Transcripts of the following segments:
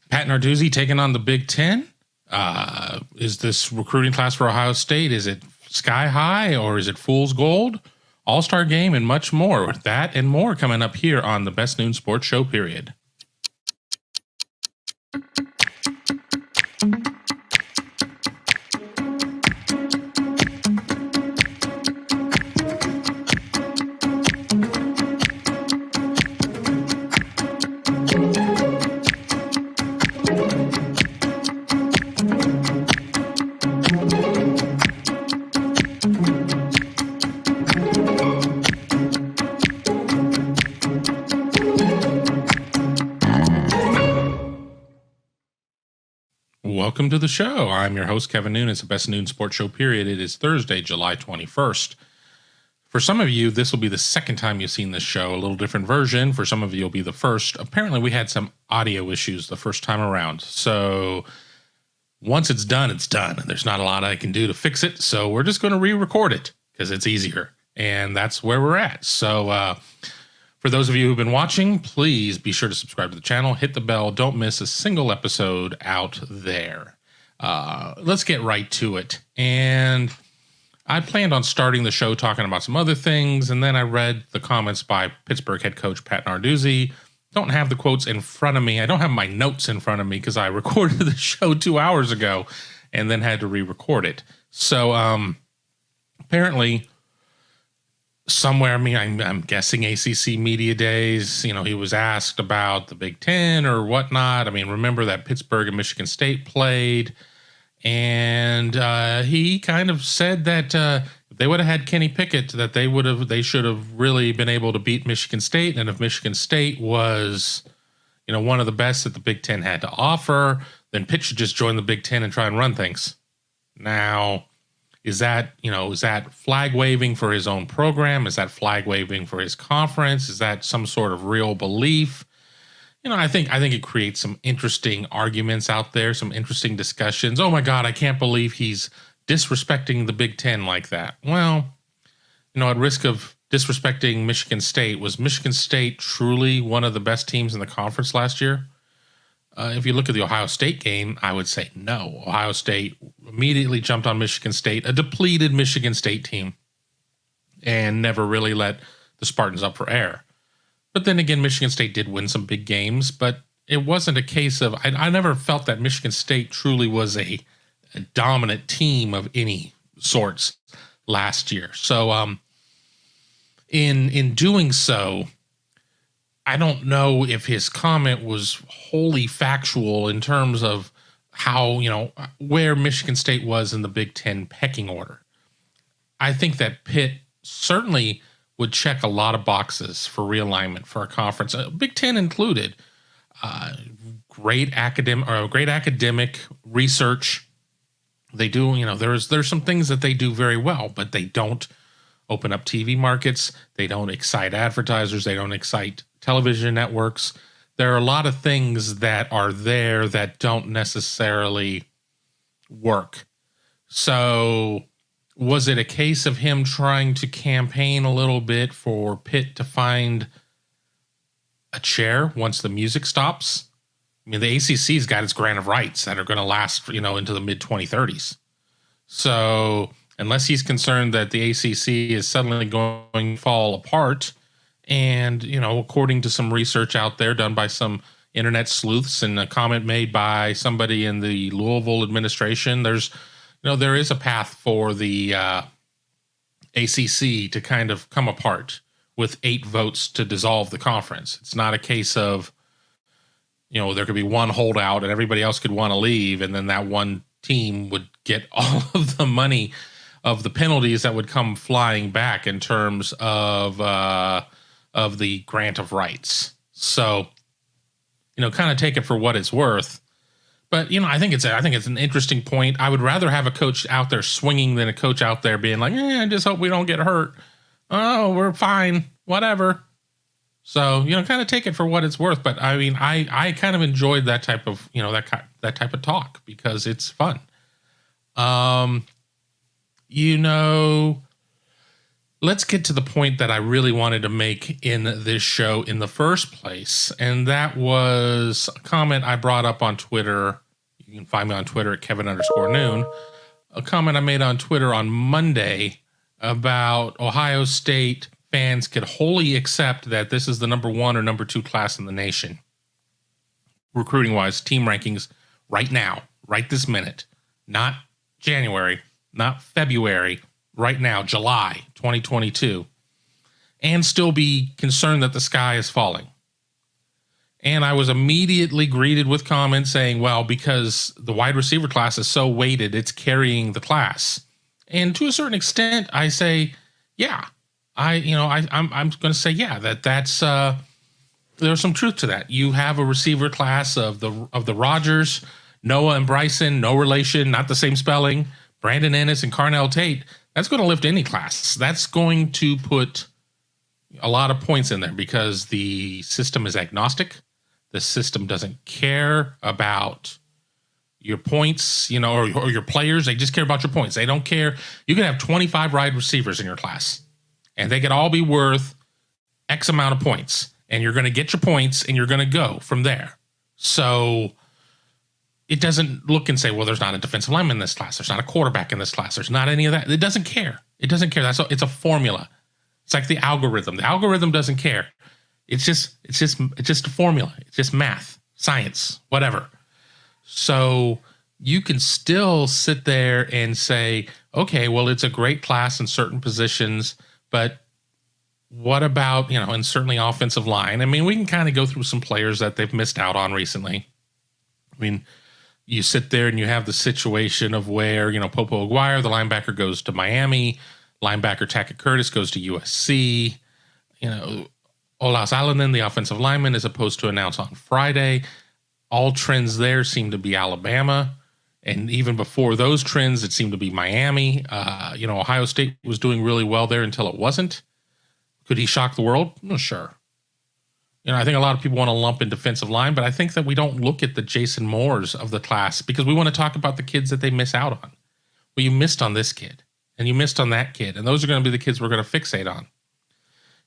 Pat Narduzzi taking on the Big Ten. Is this recruiting class for Ohio State? Is it sky high or is it fool's gold? All-star game and much more. That and more coming up here on the Best Noon Sports Show, period. Welcome to the show. I'm your host, Kevin Noon. It's the Best Noon Sports Show, period. It is Thursday, July 21st. For some of you, this will be the second time you've seen this show, a little different version. For some of you, it'll be the first. Apparently, we had some audio issues the first time around. So once it's done, it's done. There's not a lot I can do to fix it. So we're just going to re-record it because it's easier. And that's where we're at. So for those of you who've been watching, please be sure to subscribe to the channel, hit the bell, don't miss a single episode out there. Let's get right to it. And I planned on starting the show talking about some other things, and then I read the comments by Pittsburgh head coach Pat Narduzzi. Don't have the quotes in front of me. I don't have my notes in front of me because I recorded the show 2 hours ago and then had to re-record it. So apparently somewhere, I'm guessing ACC Media Days, he was asked about the Big Ten or whatnot. Remember that Pittsburgh and Michigan State played, and he kind of said that if they would have had Kenny Pickett, that they should have really been able to beat Michigan State, and if Michigan State was, one of the best that the Big Ten had to offer, then Pitt should just join the Big Ten and try and run things. Now, is that flag waving for his own program? Is that flag waving for his conference? Is that some sort of real belief? I think it creates some interesting arguments out there, some interesting discussions. Oh my God, I can't believe he's disrespecting the Big Ten like that. Well, at risk of disrespecting Michigan State, was Michigan State truly one of the best teams in the conference last year? If you look at the Ohio State game, I would say no. Ohio State immediately jumped on Michigan State, a depleted Michigan State team, and never really let the Spartans up for air. But then again, Michigan State did win some big games, but it wasn't a case of, I never felt that Michigan State truly was a dominant team of any sorts last year. So in doing so, I don't know if his comment was wholly factual in terms of how, where Michigan State was in the Big Ten pecking order. I think that Pitt certainly would check a lot of boxes for realignment for a conference, Big Ten included. Great academic research. They do, there's some things that they do very well, but they don't open up TV markets. They don't excite advertisers. They don't excite television networks. There are a lot of things that are there that don't necessarily work. So was it a case of him trying to campaign a little bit for Pitt to find a chair once the music stops? The ACC's got its grant of rights that are going to last, into the mid 2030s. So unless he's concerned that the ACC is suddenly going to fall apart, and, according to some research out there done by some internet sleuths and a comment made by somebody in the Louisville administration, there is a path for the ACC to kind of come apart with 8 votes to dissolve the conference. It's not a case of, there could be one holdout and everybody else could want to leave, and then that one team would get all of the money of the penalties that would come flying back in terms of the grant of rights. So, kind of take it for what it's worth. But, I think it's an interesting point. I would rather have a coach out there swinging than a coach out there being like, I just hope we don't get hurt. Oh, we're fine. Whatever. So, kind of take it for what it's worth. But I kind of enjoyed that type of, that type of talk because it's fun. let's get to the point that I really wanted to make in this show in the first place. And that was a comment I brought up on Twitter. You can find me on Twitter at Kevin_noon. A comment I made on Twitter on Monday about Ohio State fans could wholly accept that this is the number 1 or number 2 class in the nation. Recruiting wise, team rankings right now, right this minute, not January, not February, right now, July 2022, and still be concerned that the sky is falling. And I was immediately greeted with comments saying, well, because the wide receiver class is so weighted, it's carrying the class. And to a certain extent, I say, yeah, I'm going to say, yeah, that's there's some truth to that. You have a receiver class of the Rodgers, Noah and Bryson, no relation, not the same spelling, Brandon Ennis and Carnell Tate. That's going to lift any class. That's going to put a lot of points in there because the system is agnostic. The system doesn't care about your points, or your players. They just care about your points. They don't care. You can have 25 wide receivers in your class, and they could all be worth X amount of points. And you're going to get your points, and you're going to go from there. So it doesn't look and say, well, there's not a defensive lineman in this class. There's not a quarterback in this class. There's not any of that. It doesn't care. It doesn't care. It's a formula. It's like the algorithm. The algorithm doesn't care. It's just a formula. It's just math, science, whatever. So you can still sit there and say, okay, well, it's a great class in certain positions, but what about, and certainly offensive line? I mean, we can kind of go through some players that they've missed out on recently. I mean, you sit there and you have the situation of where, Popo Aguirre, the linebacker, goes to Miami. Linebacker Tackett Curtis goes to USC. Olas Alanen, the offensive lineman, is supposed to announce on Friday. All trends there seem to be Alabama. And even before those trends, it seemed to be Miami. Ohio State was doing really well there until it wasn't. Could he shock the world? No, sure. I think a lot of people want to lump in defensive line, but I think that we don't look at the Jason Moores of the class because we want to talk about the kids that they miss out on. Well, you missed on this kid, and you missed on that kid, and those are going to be the kids we're going to fixate on.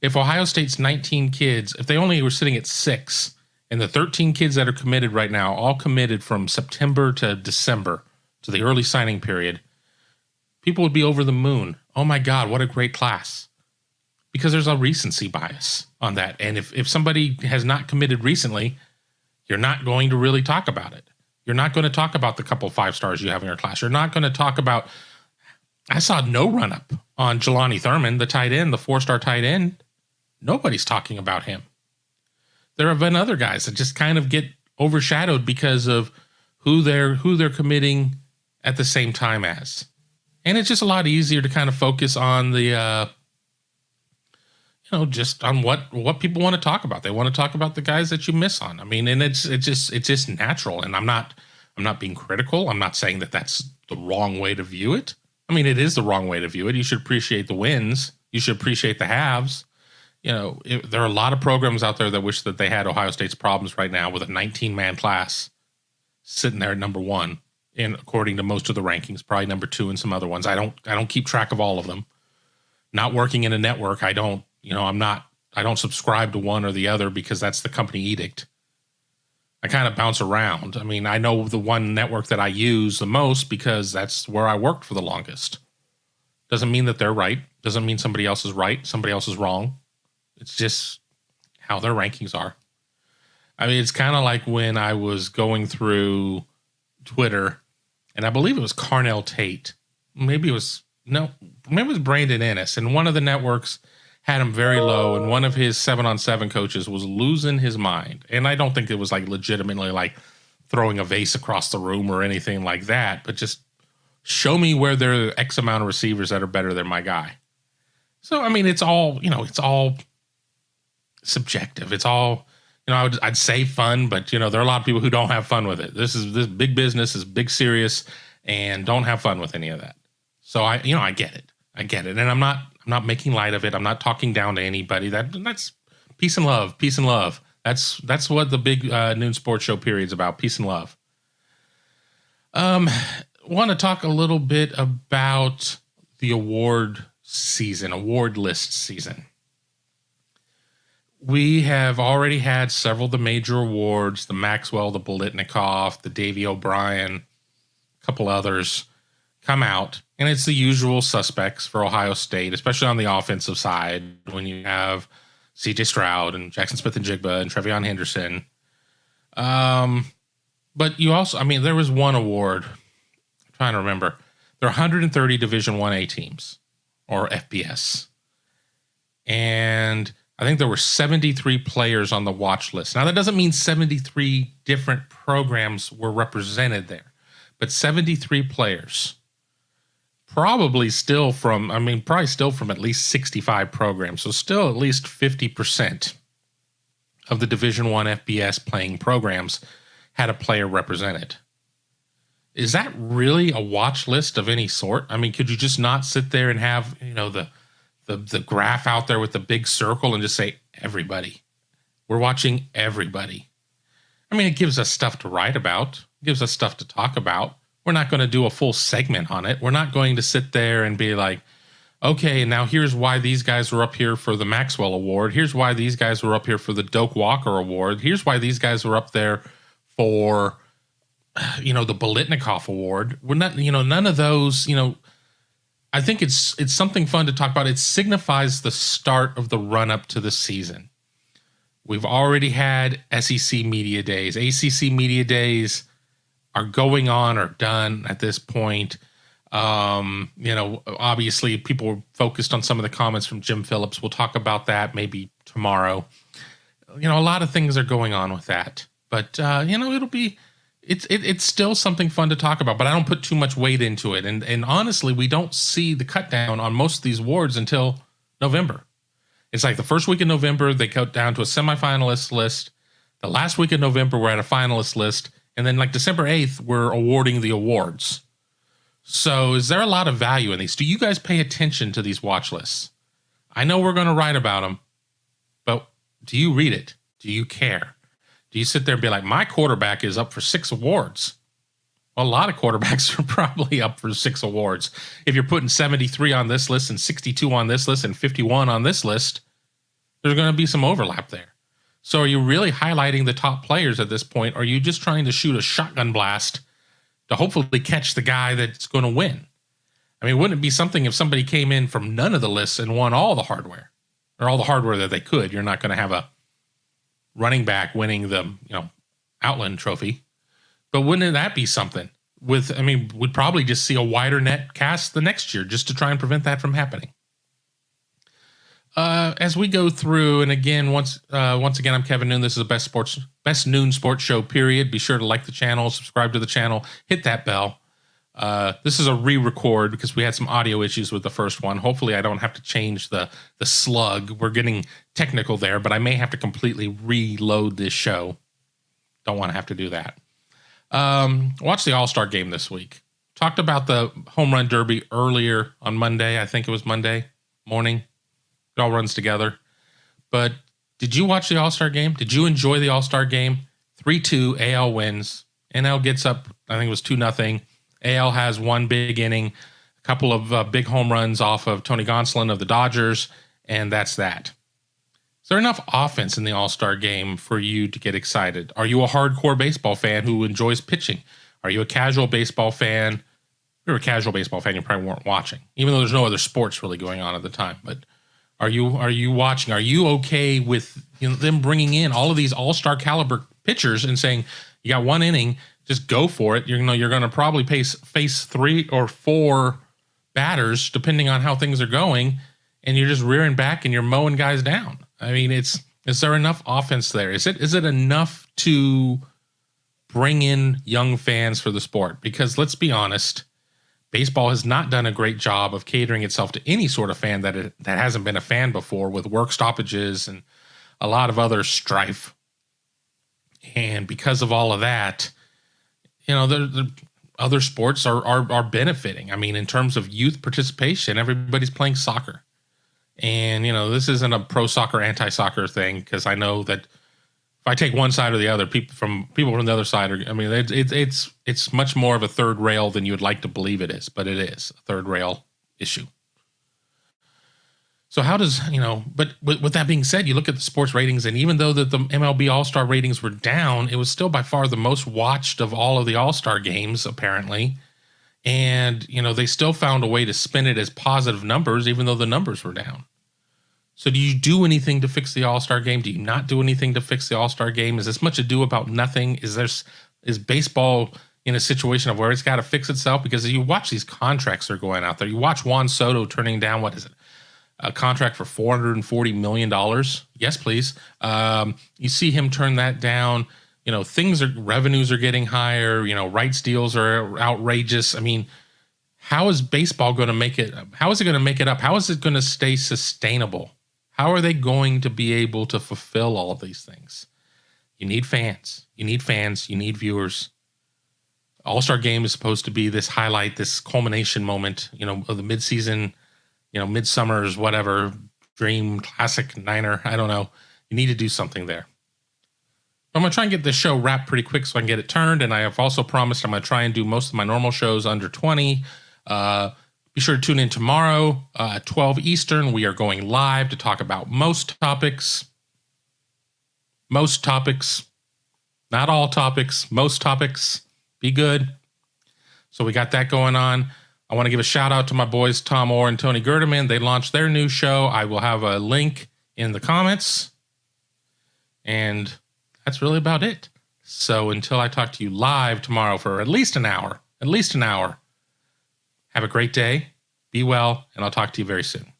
If Ohio State's 19 kids, if they only were sitting at 6, and the 13 kids that are committed right now, all committed from September to December to the early signing period, people would be over the moon. Oh my God, what a great class. Because there's a recency bias on that. And if somebody has not committed recently, you're not going to really talk about it. You're not going to talk about the couple 5 stars you have in your class. You're not going to talk about, I saw no run-up on Jelani Thurman, the tight end, the 4-star tight end. Nobody's talking about him. There have been other guys that just kind of get overshadowed because of who they're committing at the same time as. And it's just a lot easier to kind of focus on the just on what people want to talk about. They want to talk about the guys that you miss on. I mean, and it's just natural. And I'm not being critical. I'm not saying that that's the wrong way to view it. I mean, it is the wrong way to view it. You should appreciate the wins. You should appreciate the halves. There are a lot of programs out there that wish that they had Ohio State's problems right now with a 19-man class sitting there at number 1, and according to most of the rankings, probably number 2 and some other ones. I don't keep track of all of them. Not working in a network, I don't subscribe to one or the other because that's the company edict. I kind of bounce around. I mean, I know the one network that I use the most because that's where I worked for the longest. Doesn't mean that they're right. Doesn't mean somebody else is right. Somebody else is wrong. It's just how their rankings are. I mean, it's kind of like when I was going through Twitter, and I believe it was Carnell Tate. Maybe it was Brandon Ennis, and one of the networks had him very low, and one of his 7-on-7 coaches was losing his mind. And I don't think it was like legitimately like throwing a vase across the room or anything like that, but just show me where there are X amount of receivers that are better than my guy. So, I mean, it's all subjective. It's all, I'd say fun, but there are a lot of people who don't have fun with it. This big business is big serious and don't have fun with any of that. So I get it. And I'm not making light of it. I'm not talking down to anybody. That's peace and love. Peace and love. That's what the big noon sports show period is about. Peace and love. Want to talk a little bit about the award season, award list season. We have already had several of the major awards, the Maxwell, the Bolitnikoff, the Davey O'Brien, a couple others come out. And it's the usual suspects for Ohio State, especially on the offensive side, when you have C.J. Stroud and Jackson Smith-Njigba and Trevion Henderson. But you also, I mean, there was one award, I'm trying to remember. There are 130 Division 1A teams, or FBS. And I think there were 73 players on the watch list. Now, that doesn't mean 73 different programs were represented there, but 73 players. Probably still from at least 65 programs. So still at least 50% of the Division I FBS playing programs had a player represented. Is that really a watch list of any sort? I mean, could you just not sit there and have, the graph out there with the big circle and just say, everybody? We're watching everybody. I mean, it gives us stuff to write about. It gives us stuff to talk about. We're not going to do a full segment on it. We're not going to sit there and be like, okay, now here's why these guys were up here for the Maxwell Award. Here's why these guys were up here for the Doak Walker Award. Here's why these guys were up there for, the Bolitnikoff Award. We're not, none of those, I think it's something fun to talk about. It signifies the start of the run-up to the season. We've already had SEC Media Days. ACC Media Days are going on or done at this point. Obviously people were focused on some of the comments from Jim Phillips. We'll talk about that maybe tomorrow. A lot of things are going on with that, but it's still something fun to talk about, but I don't put too much weight into it. And honestly, we don't see the cut down on most of these awards until November. It's like the first week of November, they cut down to a semifinalist list. The last week of November, we're at a finalist list. And then like December 8th, we're awarding the awards. So is there a lot of value in these? Do you guys pay attention to these watch lists? I know we're going to write about them, but do you read it? Do you care? Do you sit there and be like, my quarterback is up for 6 awards? Well, a lot of quarterbacks are probably up for 6 awards. If you're putting 73 on this list and 62 on this list and 51 on this list, there's going to be some overlap there. So are you really highlighting the top players at this point? Or are you just trying to shoot a shotgun blast to hopefully catch the guy that's going to win? I mean, wouldn't it be something if somebody came in from none of the lists and won all the hardware, or all the hardware that they could? You're not going to have a running back winning the, Outland Trophy. But wouldn't that be something? We'd probably just see a wider net cast the next year just to try and prevent that from happening. As we go through, and again, once again, I'm Kevin Noon. This is the best noon sports show, period. Be sure to like the channel, subscribe to the channel, hit that bell. This is a re-record because we had some audio issues with the first one. Hopefully I don't have to change the slug. We're getting technical there, but I may have to completely reload this show. Don't want to have to do that. Watch the All-Star game this week. Talked about the home run derby earlier on Monday. I think it was Monday morning. It all runs together. But did you watch the All-Star game? Did you enjoy the All-Star game? 3-2, AL wins. NL gets up, I think it was 2-0. AL has one big inning, a couple of big home runs off of Tony Gonsolin of the Dodgers, and that's that. Is there enough offense in the All-Star game for you to get excited? Are you a hardcore baseball fan who enjoys pitching? Are you a casual baseball fan? If you're a casual baseball fan, you probably weren't watching, even though there's no other sports really going on at the time. But are you watching? Are you okay with them bringing in all of these all-star caliber pitchers and saying, you got one inning, just go for it? You're going to probably face 3 or 4 batters depending on how things are going, and you're just rearing back and you're mowing guys down. I mean, is there enough offense there? Is it enough to bring in young fans for the sport? Because let's be honest, baseball has not done a great job of catering itself to any sort of fan that hasn't been a fan before, with work stoppages and a lot of other strife. And because of all of that, the other sports are benefiting. I mean, in terms of youth participation, everybody's playing soccer. And, this isn't a pro soccer, anti-soccer thing, because I know that if I take one side or the other, people from the other side it's much more of a third rail than you would like to believe it is, but it is a third rail issue. So how does, but with that being said, you look at the sports ratings, and even though that the MLB All-Star ratings were down, it was still by far the most watched of all of the All-Star games, apparently. And, they still found a way to spin it as positive numbers, even though the numbers were down. So do you do anything to fix the All-Star game? Do you not do anything to fix the All-Star game? Is this much ado about nothing? Is baseball in a situation of where it's got to fix itself? Because you watch these contracts that are going out there. You watch Juan Soto turning down, what is it? A contract for $440 million. Yes, please. You see him turn that down. Revenues are getting higher. Rights deals are outrageous. I mean, how is baseball going to make it? How is it going to make it up? How is it going to stay sustainable? How are they going to be able to fulfill all of these things? You need fans. You need fans. You need viewers. All-Star Game is supposed to be this highlight, this culmination moment, of the midseason, Midsummer's whatever, Dream, Classic, Niner. I don't know. You need to do something there. I'm going to try and get this show wrapped pretty quick so I can get it turned. And I have also promised I'm going to try and do most of my normal shows under 20. Be sure to tune in tomorrow at 12 Eastern. We are going live to talk about most topics. Most topics. Not all topics. Most topics. Be good. So we got that going on. I want to give a shout out to my boys, Tom Orr and Tony Gerdeman. They launched their new show. I will have a link in the comments. And that's really about it. So until I talk to you live tomorrow for at least an hour, have a great day, be well, and I'll talk to you very soon.